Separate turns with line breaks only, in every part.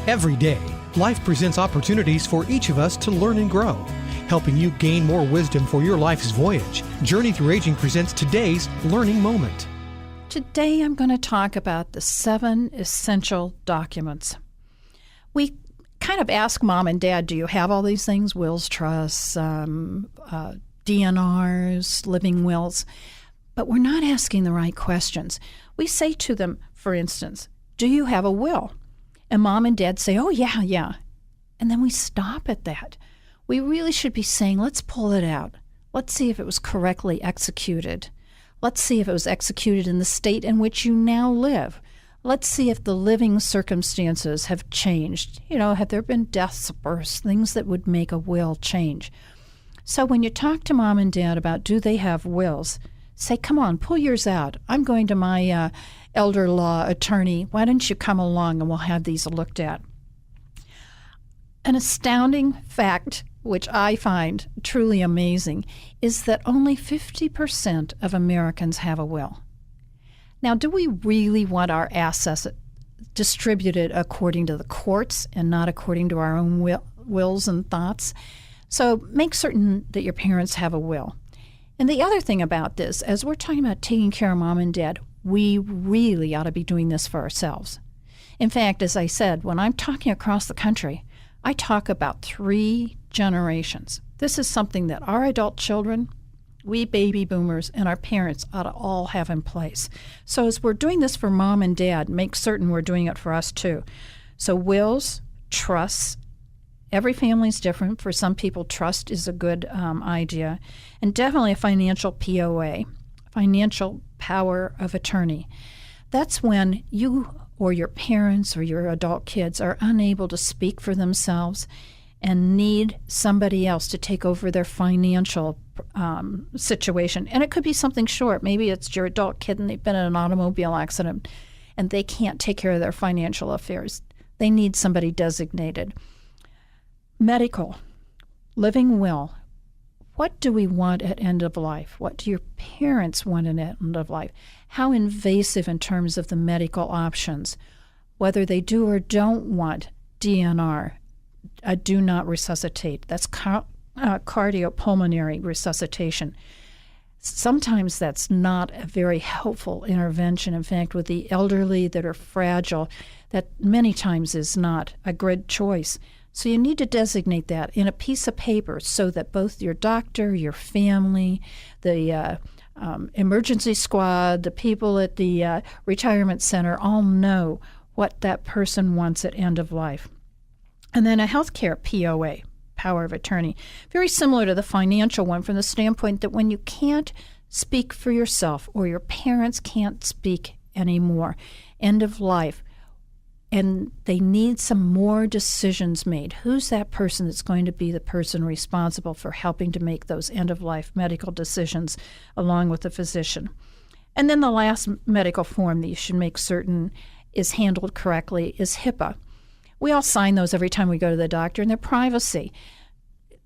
Every day, life presents opportunities for each of us to learn and grow. Helping you gain more wisdom for your life's voyage, Journey Through Aging presents today's Learning Moment.
Today I'm going to talk about the 7 essential documents. We kind of ask mom and dad, do you have all these things? Wills, trusts, DNRs, living wills. But we're not asking the right questions. We say to them, for instance, do you have a will? And mom and dad say, oh, yeah. And then we stop at that. We really should be saying, let's pull it out. Let's see if it was correctly executed. Let's see if it was executed in the state in which you now live. Let's see if the living circumstances have changed. Have there been deaths, births, things that would make a will change? So when you talk to mom and dad about do they have wills, say, come on, pull yours out. I'm going to my elder law attorney. Why don't you come along and we'll have these looked at? An astounding fact, which I find truly amazing, is that only 50% of Americans have a will. Now, do we really want our assets distributed according to the courts and not according to our own wills and thoughts? So make certain that your parents have a will. And the other thing about this, as we're talking about taking care of mom and dad, we really ought to be doing this for ourselves. In fact, as I said, when I'm talking across the country, I talk about 3 generations. This is something that our adult children, we baby boomers, and our parents ought to all have in place. So as we're doing this for mom and dad, make certain we're doing it for us too. So wills, trusts, every family is different. For some people, trust is a good idea. And definitely a financial POA, financial power of attorney. That's when you or your parents or your adult kids are unable to speak for themselves and need somebody else to take over their financial situation. And it could be something short. Maybe it's your adult kid and they've been in an automobile accident and they can't take care of their financial affairs. They need somebody designated. Medical, living will. What do we want at end of life? What do your parents want at end of life? How invasive in terms of the medical options, whether they do or don't want DNR, do not resuscitate. That's cardiopulmonary resuscitation. Sometimes that's not a very helpful intervention. In fact, with the elderly that are fragile, that many times is not a good choice. So you need to designate that in a piece of paper so that both your doctor, your family, the emergency squad, the people at the retirement center all know what that person wants at end of life. And then a healthcare POA, power of attorney, very similar to the financial one from the standpoint that when you can't speak for yourself or your parents can't speak anymore, end of life, and they need some more decisions made. Who's that person that's going to be the person responsible for helping to make those end-of-life medical decisions along with the physician? And then the last medical form that you should make certain is handled correctly is HIPAA. We all sign those every time we go to the doctor, and they're privacy.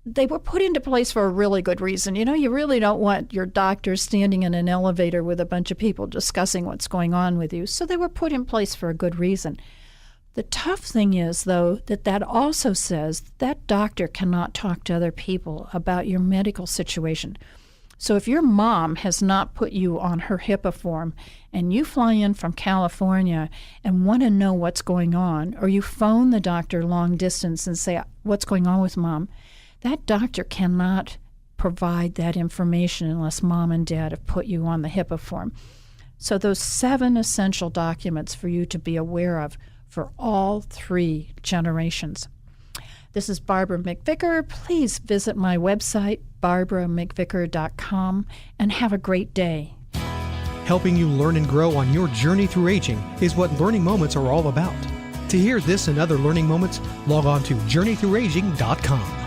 They were put into place for a really good reason. You really don't want your doctor standing in an elevator with a bunch of people discussing what's going on with you. So they were put in place for a good reason. The tough thing is, though, that also says that doctor cannot talk to other people about your medical situation. So if your mom has not put you on her HIPAA form and you fly in from California and want to know what's going on, or you phone the doctor long distance and say, what's going on with mom, that doctor cannot provide that information unless mom and dad have put you on the HIPAA form. So those 7 essential documents for you to be aware of for all 3 generations. This is Barbara McVicker. Please visit my website, BarbaraMcVicker.com, and have a great day.
Helping you learn and grow on your journey through aging is what Learning Moments are all about. To hear this and other learning moments, log on to JourneyThroughAging.com.